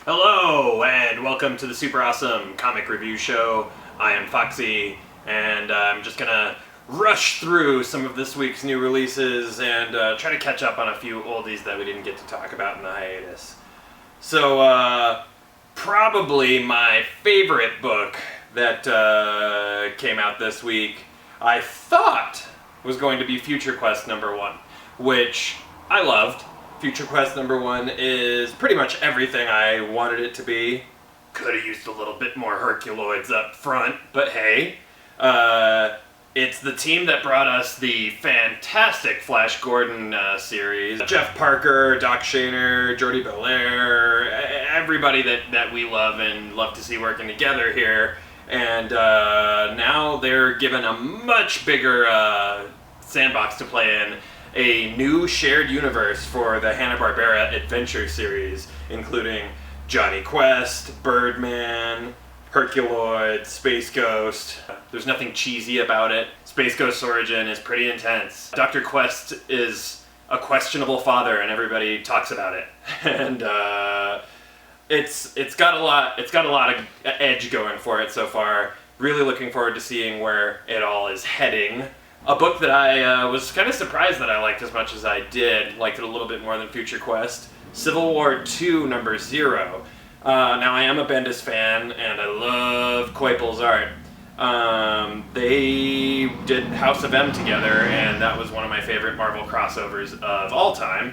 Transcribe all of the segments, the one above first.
Hello, and welcome to the super awesome comic review show. I am Foxy, and I'm just gonna rush through some of this week's new releases and try to catch up on a few oldies that we didn't get to talk about in the hiatus. So, probably my favorite book that came out this week, I thought was going to be Future Quest #1, which I loved. Future Quest #1 is pretty much everything I wanted it to be. Could have used a little bit more Herculoids up front, but hey. It's the team that brought us the fantastic Flash Gordon series. Jeff Parker, Doc Shaner, Jordie Bellaire, everybody that we love and love to see working together here. And now they're given a much bigger sandbox to play in. A new shared universe for the Hanna-Barbera Adventure series, including Johnny Quest, Birdman, Herculoid, Space Ghost. There's nothing cheesy about it. Space Ghost's origin is pretty intense. Dr. Quest is a questionable father, and everybody talks about it. And it's got a lot of edge going for it so far. Really looking forward to seeing where it all is heading. A book that I was kind of surprised that I liked as much as I did. Liked it a little bit more than Future Quest. Civil War II #0. Now I am a Bendis fan, and I love Coipel's art. They did House of M together, and that was one of my favorite Marvel crossovers of all time.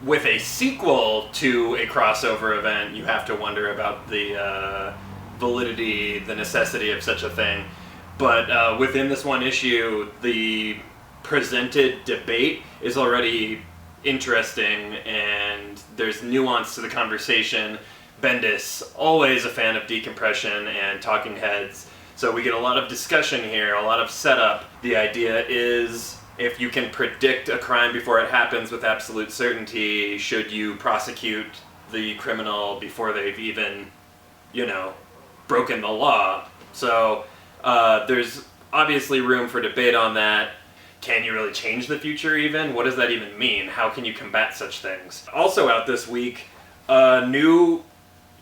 With a sequel to a crossover event, you have to wonder about the validity, the necessity of such a thing. But within this one issue, the presented debate is already interesting, and there's nuance to the conversation. Bendis, always a fan of decompression and talking heads, so we get a lot of discussion here, a lot of setup. The idea is, if you can predict a crime before it happens with absolute certainty, should you prosecute the criminal before they've even, broken the law? So there's obviously room for debate on that. Can you really change the future even? What does that even mean? How can you combat such things? Also out this week, a new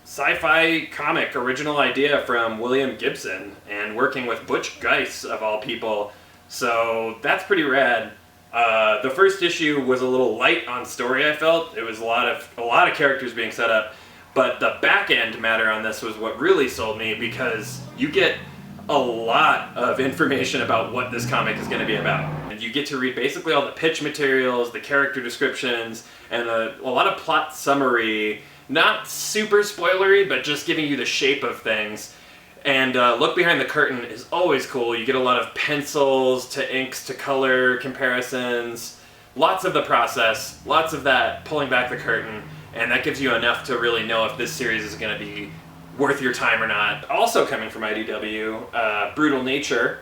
sci-fi comic original idea from William Gibson, and working with Butch Guice of all people. So that's pretty rad. The first issue was a little light on story, I felt. It was a lot of characters being set up, but the back end matter on this was what really sold me, because you get a lot of information about what this comic is going to be about. And you get to read basically all the pitch materials, the character descriptions, and a lot of plot summary. Not super spoilery, but just giving you the shape of things. And look behind the curtain is always cool. You get a lot of pencils to inks to color comparisons. Lots of the process, lots of that pulling back the curtain, and that gives you enough to really know if this series is going to be worth your time or not. Also coming from IDW, Brutal Nature.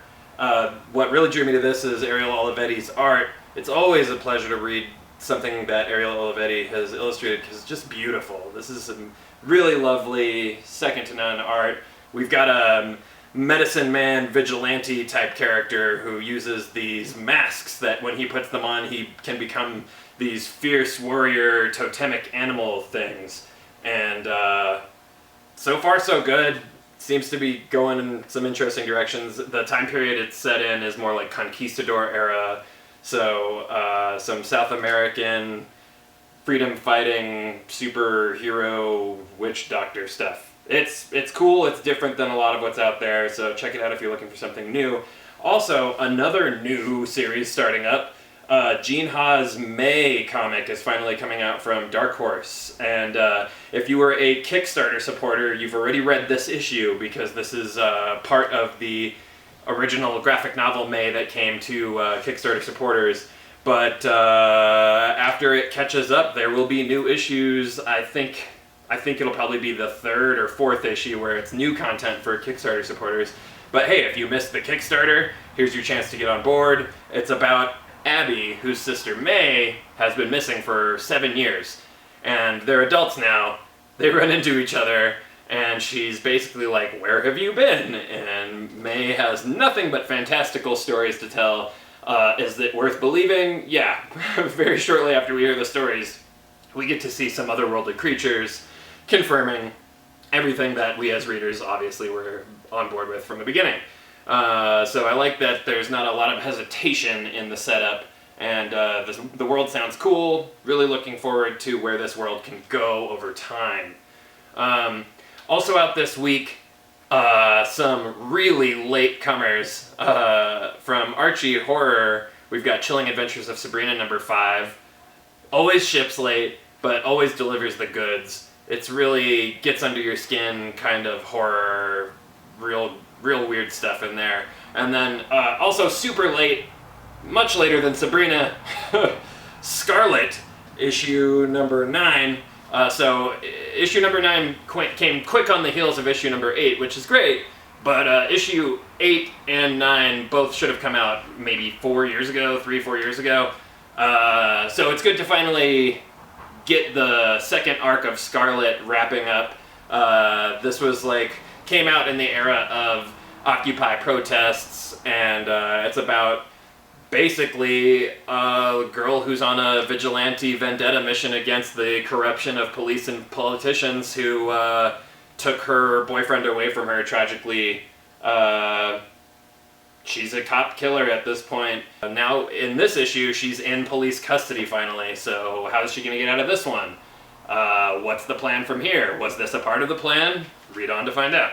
What really drew me to this is Ariel Olivetti's art. It's always a pleasure to read something that Ariel Olivetti has illustrated, because it's just beautiful. This is some really lovely, second to none art. We've got a medicine man vigilante type character who uses these masks that when he puts them on, he can become these fierce warrior totemic animal things. And so far so good. Seems to be going in some interesting directions. The time period it's set in is more like conquistador era, so some South American freedom fighting superhero witch doctor stuff. It's cool. It's different than a lot of what's out there, so check it out if you're looking for something new. Also, another new series starting up. Gene Ha's May comic is finally coming out from Dark Horse, and if you were a Kickstarter supporter, you've already read this issue, because this is part of the original graphic novel May that came to Kickstarter supporters. But after it catches up, there will be new issues. I think it'll probably be the 3rd or 4th issue where it's new content for Kickstarter supporters. But hey, if you missed the Kickstarter, here's your chance to get on board. It's about Abby, whose sister May has been missing for 7 years, and they're adults now. They run into each other, and she's basically like, "Where have you been?" And May has nothing but fantastical stories to tell. Is it worth believing? Yeah. Very shortly after we hear the stories, we get to see some otherworldly creatures, confirming everything that we as readers obviously were on board with from the beginning. So I like that there's not a lot of hesitation in the setup, and the world sounds cool. Really looking forward to where this world can go over time. Also out this week, some really late comers from Archie Horror. We've got Chilling Adventures of Sabrina #5. Always ships late, but always delivers the goods. It's really gets under your skin kind of horror, real weird stuff in there. And then also super late, much later than Sabrina, Scarlet, issue #9. So issue #9 came quick on the heels of issue #8, which is great, but issue 8 and 9 both should have come out maybe 4 years ago, 3-4 years ago. So it's good to finally get the second arc of Scarlet wrapping up. This was came out in the era of Occupy protests, and it's about basically a girl who's on a vigilante vendetta mission against the corruption of police and politicians who took her boyfriend away from her tragically. She's a cop killer at this point. Now, in this issue, she's in police custody finally, so how's she going to get out of this one? What's the plan from here? Was this a part of the plan? Read on to find out.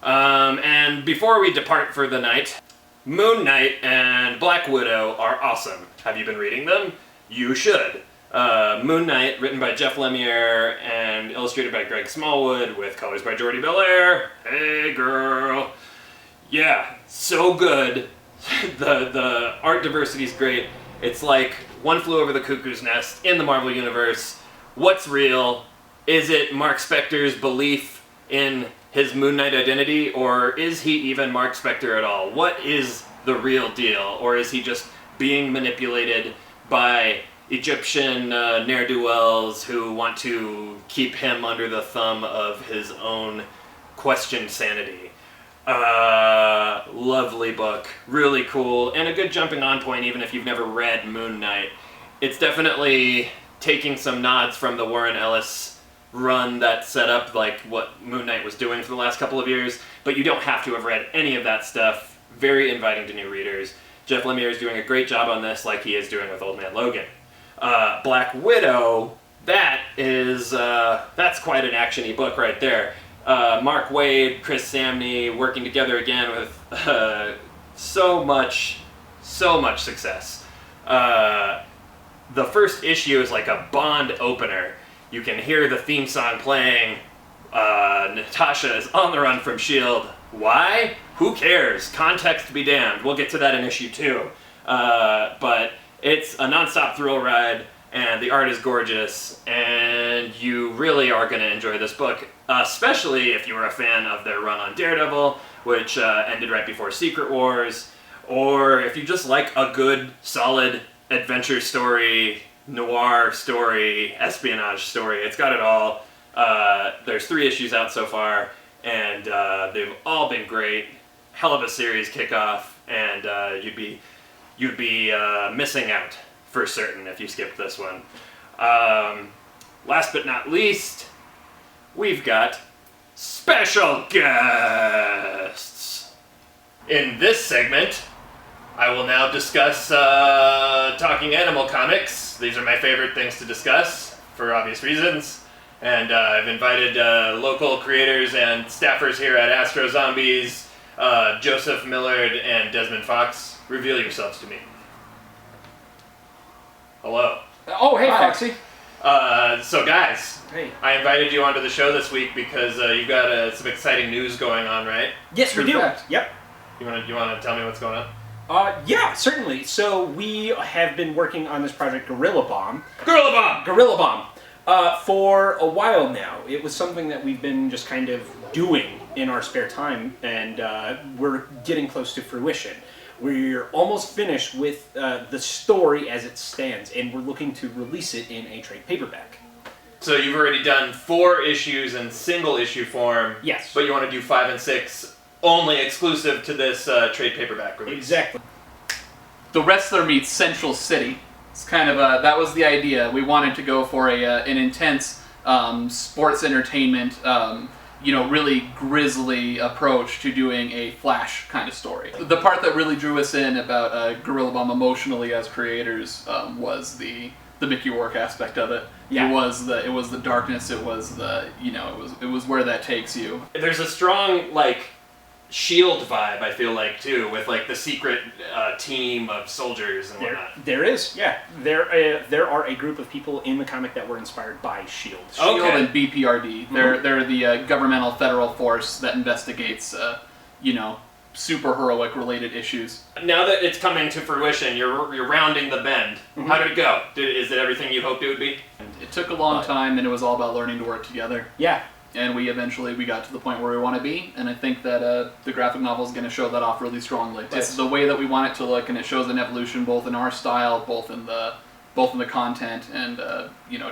And before we depart for the night, Moon Knight and Black Widow are awesome. Have you been reading them? You should. Moon Knight, written by Jeff Lemire and illustrated by Greg Smallwood, with colors by Jordi Belair. Hey, girl. Yeah, so good. The art diversity is great. It's like One Flew Over the Cuckoo's Nest in the Marvel Universe. What's real? Is it Mark Spector's belief in his Moon Knight identity, or is he even Mark Spector at all? What is the real deal? Or is he just being manipulated by Egyptian ne'er-do-wells who want to keep him under the thumb of his own questioned sanity? Lovely book, really cool, and a good jumping on point even if you've never read Moon Knight. It's definitely taking some nods from the Warren Ellis run that set up what Moon Knight was doing for the last couple of years, but you don't have to have read any of that stuff. Very inviting to new readers. Jeff Lemire is doing a great job on this, like he is doing with Old Man Logan. Black Widow, that's quite an action-y book right there. Mark Waid, Chris Samney working together again with so much success. The first issue is like a Bond opener. You can hear the theme song playing. Natasha is on the run from S.H.I.E.L.D. Why? Who cares? Context be damned. We'll get to that in issue 2. But it's a non-stop thrill ride, and the art is gorgeous, and you really are going to enjoy this book, especially if you were a fan of their run on Daredevil, which ended right before Secret Wars, or if you just like a good, solid adventure story, noir story, espionage story. It's got it all. There's 3 issues out so far, and they've all been great. Hell of a series kickoff, and you'd be missing out for certain if you skipped this one. Last but not least, we've got special guests. In this segment, I will now discuss Talking Animal comics. These are my favorite things to discuss, for obvious reasons. And I've invited local creators and staffers here at Astro Zombies, Joseph Millard and Desmond Fox. Reveal yourselves to me. Hello. Oh, hey, Foxy. So guys, hey. I invited you onto the show this week because you've got some exciting news going on, right? Yes, we do. Yep. You want to tell me what's going on? Yeah, certainly. So we have been working on this project, Gorilla Bomb. Gorilla Bomb! For a while now. It was something that we've been just kind of doing in our spare time, and we're getting close to fruition. We're almost finished with the story as it stands, and we're looking to release it in a trade paperback. So you've already done 4 issues in single issue form. Yes. But you want to do 5 and 6 only exclusive to this trade paperback release. Exactly. The Wrestler meets Central City. It's kind of that was the idea. We wanted to go for an intense sports entertainment, really grisly approach to doing a Flash kind of story. The part that really drew us in about Gorilla Bomb emotionally as creators was the Mickey Rourke aspect of it. Yeah. It was the darkness. It was it was where that takes you. There's a strong Shield vibe, I feel like, too, with the secret team of soldiers and whatnot. There is, yeah. There are a group of people in the comic that were inspired by Shield. Shield and BPRD. They're the governmental federal force that investigates, super heroic related issues. Now that it's coming to fruition, you're rounding the bend. How did it go? Is it everything you hoped it would be? It took a long time, and it was all about learning to work together. Yeah. And we got to the point where we want to be, and I think that the graphic novel is going to show that off really strongly. Yes. It's the way that we want it to look, and it shows an evolution both in our style, both in the content, and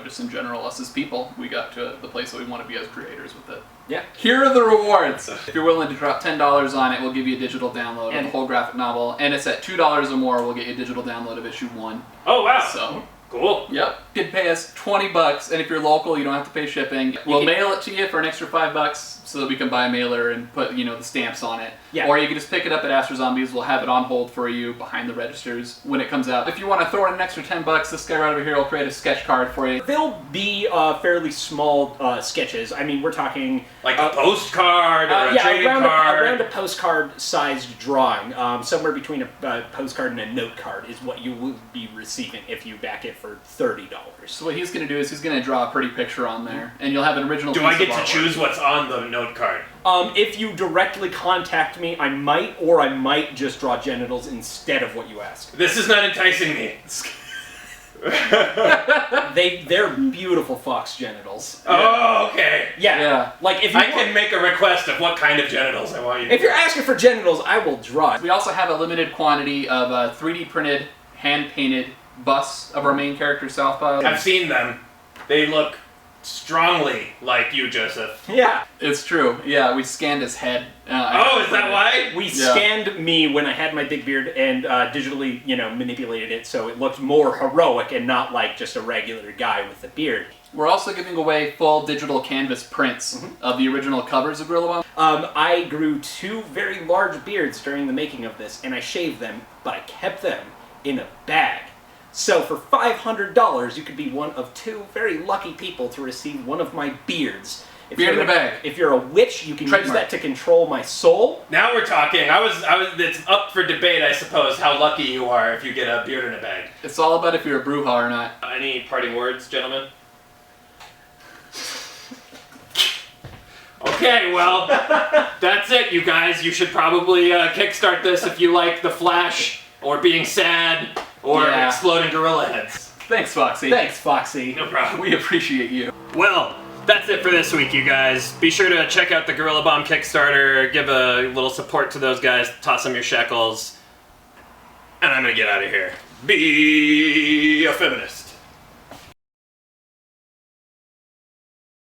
just in general, us as people. We got to the place that we want to be as creators with it. Yeah. Here are the rewards. If you're willing to drop $10 on it, we'll give you a digital download of And- the whole graphic novel, and it's at $2 or more, we'll get you a digital download of issue 1. Oh, wow. So. Cool. Yep. You can pay us $20, and if you're local, you don't have to pay shipping. We'll mail it to you for an extra $5 so that we can buy a mailer and put, the stamps on it. Yeah. Or you can just pick it up at Astro Zombies. We'll have it on hold for you behind the registers when it comes out. If you want to throw in an extra $10, this guy right over here will create a sketch card for you. They'll be fairly small sketches. I mean, we're talking... Like a postcard or a trading around card? around a postcard-sized drawing. Somewhere between a postcard and a note card is what you will be receiving if you back it for $30. So what he's going to do is he's going to draw a pretty picture on there, and you'll have an original Do piece I get of to artwork. choose what's on the note card? If you directly contact me, I might just draw genitals instead of what you ask. This is not enticing me. They're beautiful fox genitals. Oh, okay. Yeah. Like if you I can make a request of what kind of genitals I want you to if you're asking for genitals, I will draw it. We also have a limited quantity of 3D printed, hand-painted busts of our main character, Southpaw. I've seen them. They look strongly like you, Joseph. Yeah. It's true. Yeah, we scanned his head. Is that why? We scanned me when I had my big beard and digitally, manipulated it so it looked more heroic and not like just a regular guy with a beard. We're also giving away full digital canvas prints of the original covers of Gorilla Bomb. I grew 2 very large beards during the making of this, and I shaved them, but I kept them in a bag. So for $500, you could be one of 2 very lucky people to receive one of my beards. Beard in a bag. If you're a witch, you can use Trademark. that to control my soul. Now we're talking. It's up for debate, I suppose, how lucky you are if you get a beard in a bag. It's all about if you're a Bruja or not. Any parting words, gentlemen? Okay, well, that's it, you guys. You should probably kickstart this if you like The Flash, or being sad, or exploding gorilla heads. Thanks, Foxy. Thanks, Foxy. No problem. We appreciate you. Well, that's it for this week, you guys. Be sure to check out the Gorilla Bomb Kickstarter, give a little support to those guys, toss them your shekels, and I'm gonna get out of here. Be a feminist.